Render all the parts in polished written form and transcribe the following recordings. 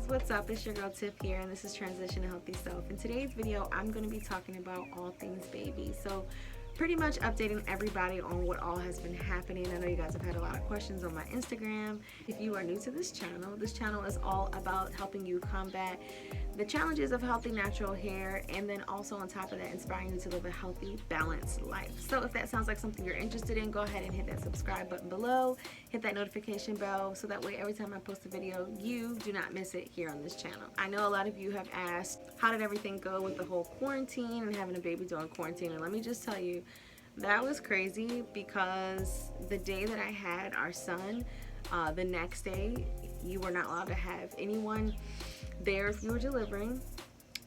what's up? It's your girl Tiff here, and this is Transition to Healthy Self. In today's video, I'm going to be talking about all things baby. So pretty much updating everybody on what all has been happening. I know you guys have had a lot of questions on my Instagram. If you are new to this channel is all about helping you combat the challenges of healthy natural hair, and then also on top of that, inspiring you to live a healthy, balanced life. So if that sounds like something you're interested in, go ahead and hit that subscribe button below, hit that notification bell, so that way every time I post a video, you do not miss it here on this channel. I know a lot of you have asked, how did everything go with the whole quarantine and having a baby during quarantine? And let me just tell you, that was crazy, because the day that I had our son, the next day, you were not allowed to have anyone there if you were delivering,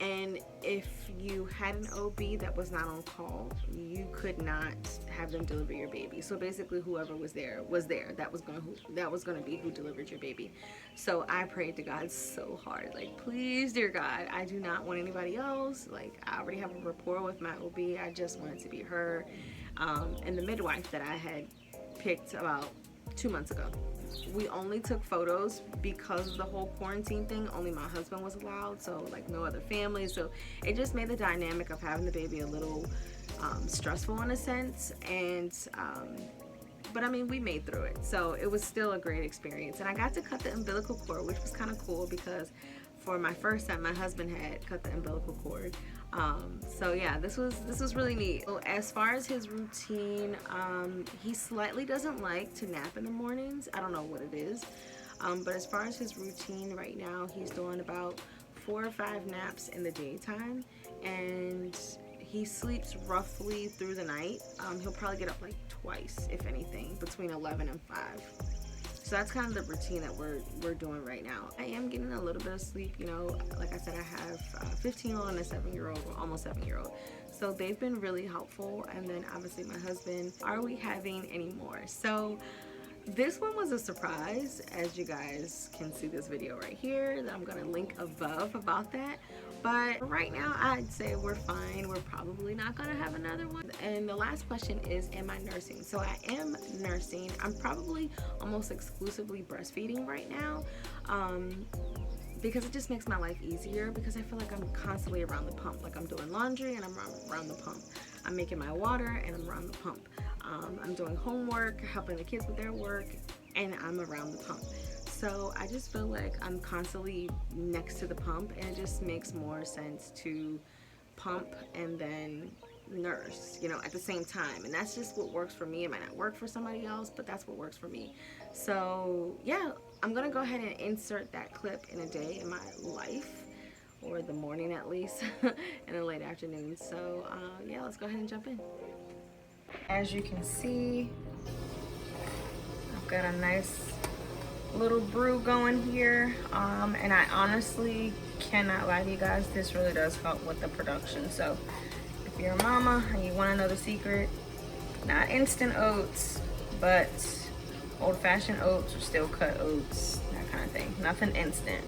and if you had an OB that was not on call, you could not have them deliver your baby. So basically, whoever was there was there. That was going to be who delivered your baby. So I prayed to God so hard, like, please, dear God, I do not want anybody else. Like, I already have a rapport with my OB. I just want it to be her, and the midwife that I had picked about 2 months ago. We only took photos because of the whole quarantine thing. Only my husband was allowed, so like no other family. So it just made the dynamic of having the baby a little stressful in a sense. And but I mean, we made through it, so it was still a great experience. And I got to cut the umbilical cord, which was kind of cool, because for my first time, my husband had cut the umbilical cord. So yeah, this was really neat. So as far as his routine, he slightly doesn't like to nap in the mornings. I don't know what it is, but as far as his routine right now, he's doing about 4 or 5 naps in the daytime, and he sleeps roughly through the night. He'll probably get up like twice, if anything, between 11 and 5. So that's kind of the routine that we're doing right now. I am getting a little bit of sleep, you know. Like I said, I have a 15-year-old and a 7-year-old, or almost 7-year-old. So they've been really helpful. And then obviously my husband. Are we having any more? So this one was a surprise, as you guys can see this video right here that I'm gonna link above about that. But right now, I'd say we're fine. We're probably not gonna have another one. And the last question is, am I nursing? So I am nursing. I'm probably almost exclusively breastfeeding right now, because it just makes my life easier, because I feel like I'm constantly around the pump. Like, I'm doing laundry and I'm around the pump. I'm making my water and I'm around the pump. I'm doing homework, helping the kids with their work, and I'm around the pump. So I just feel like I'm constantly next to the pump, and it just makes more sense to pump and then nurse, you know, at the same time. And that's just what works for me. It might not work for somebody else, but that's what works for me. So yeah, I'm gonna go ahead and insert that clip in a day in my life, or the morning at least, and the late afternoon. So yeah, let's go ahead and jump in. As you can see, I've got a nice little brew going here, and I honestly cannot lie to you guys, this really does help with the production. So if you're a mama and you want to know the secret, not instant oats, but old-fashioned oats or steel cut oats, that kind of thing. Nothing instant.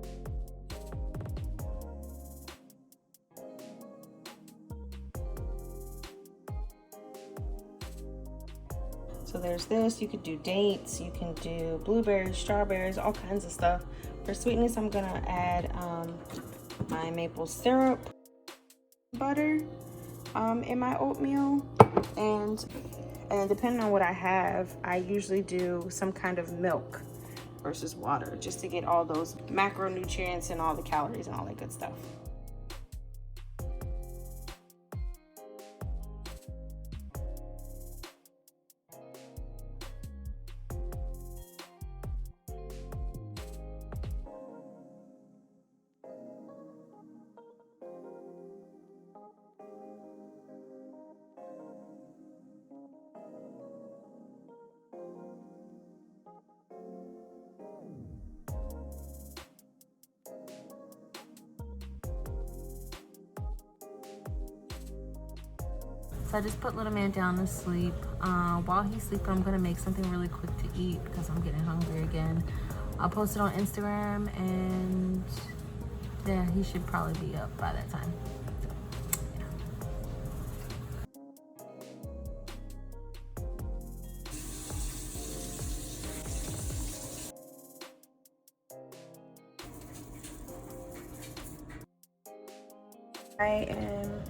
So there's this. You could do dates, you can do blueberries, strawberries, all kinds of stuff. For sweetness, I'm gonna add my maple syrup, butter in my oatmeal, and depending on what I have, I usually do some kind of milk versus water, just to get all those macronutrients and all the calories and all that good stuff. So I just put little man down to sleep. While he's sleeping, I'm gonna make something really quick to eat because I'm getting hungry again. I'll post it on Instagram, and yeah, he should probably be up by that time. I am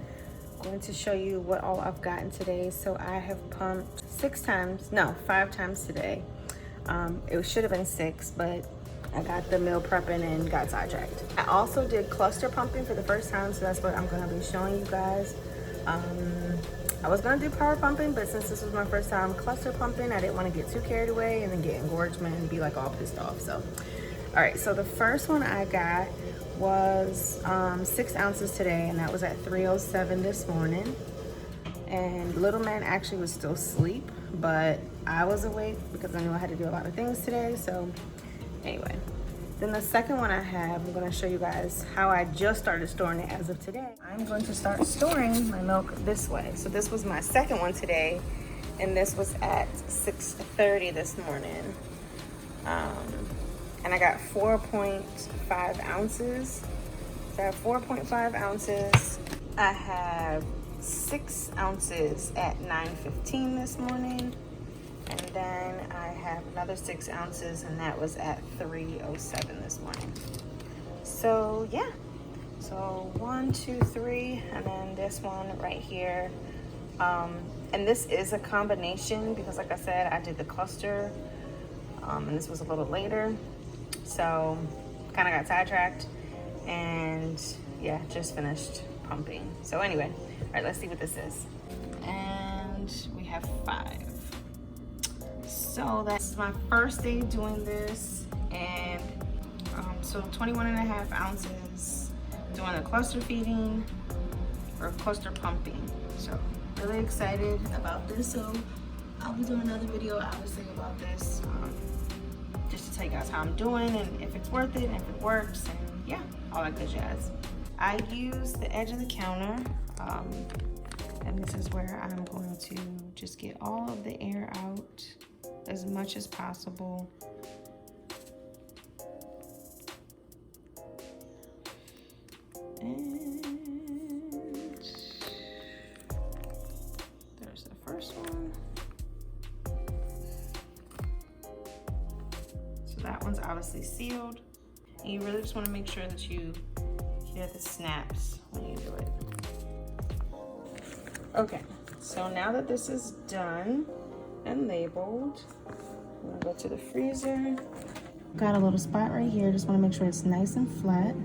going to show you what all I've gotten today. So I have pumped 5 times today. It should have been 6, but I got the meal prepping and got sidetracked. I also did cluster pumping for the first time, so that's what I'm gonna be showing you guys. I was gonna do power pumping, but since this was my first time cluster pumping, I didn't want to get too carried away and then get engorgement and be like all pissed off. So, all right, so the first one I got was 6 ounces today, and that was at 3:07 this morning. And little man actually was still asleep, but I was awake because I knew I had to do a lot of things today. So anyway, then the second one I have, I'm going to show you guys how I just started storing it as of today. I'm going to start storing my milk this way. So this was my second one today, and this was at 6:30 this morning. And I got 4.5 ounces. So I have 4.5 ounces. I have 6 ounces at 9:15 this morning. And then I have another 6 ounces, and that was at 3:07 this morning. So yeah, so 1, 2, 3, and then this one right here. And this is a combination because like I said, I did the cluster, and this was a little later. So kind of got sidetracked, and yeah, just finished pumping. So anyway, all right, let's see what this is. And we have 5. So that's my first day doing this, and so 21.5 ounces doing a cluster feeding or cluster pumping. So really excited about this. So I'll be doing another video obviously about this, just to tell you guys how I'm doing and if it's worth it and if it works, and yeah, all that good jazz. I use the edge of the counter, and this is where I'm going to just get all of the air out as much as possible. And there's the first one. So that one's obviously sealed. And you really just want to make sure that you hear the snaps when you do it. Okay, so now that this is done and labeled, I'm gonna go to the freezer. Got a little spot right here. Just want to make sure it's nice and flat.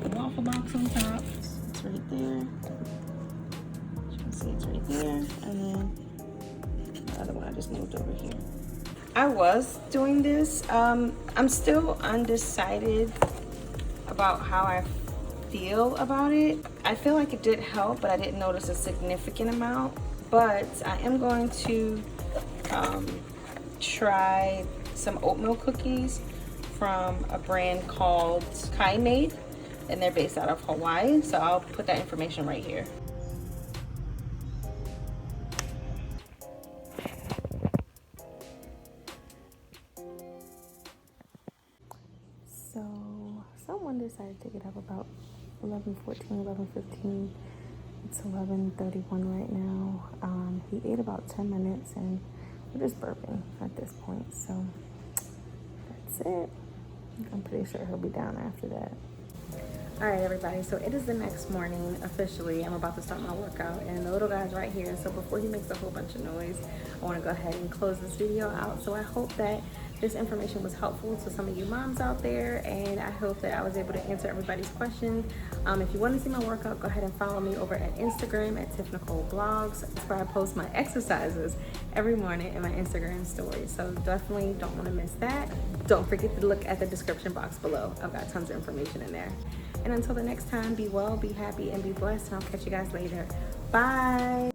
The waffle box on top. It's right there. You can see it's right there. And then the other one I just moved over here. I was doing this. I'm still undecided about how I feel about it. I feel like it did help, but I didn't notice a significant amount. But I am going to try some oatmeal cookies from a brand called Kai Made, and they're based out of Hawaii. So I'll put that information right here. So someone decided to get up about 11:14, 11:15. It's 11:31 right now. He ate about 10 minutes, and we're just burping at this point. So that's it. I'm pretty sure he'll be down after that. All right, everybody. So it is the next morning officially. I'm about to start my workout, and the little guy's right here. So before he makes a whole bunch of noise, I want to go ahead and close this video out. So I hope that this information was helpful to some of you moms out there, and I hope that I was able to answer everybody's questions. If you want to see my workout, go ahead and follow me over at Instagram at Tiff Nicole Blogs. That's where I post my exercises every morning in my Instagram story. So definitely don't want to miss that. Don't forget to look at the description box below. I've got tons of information in there. And until the next time, be well, be happy, and be blessed. And I'll catch you guys later. Bye.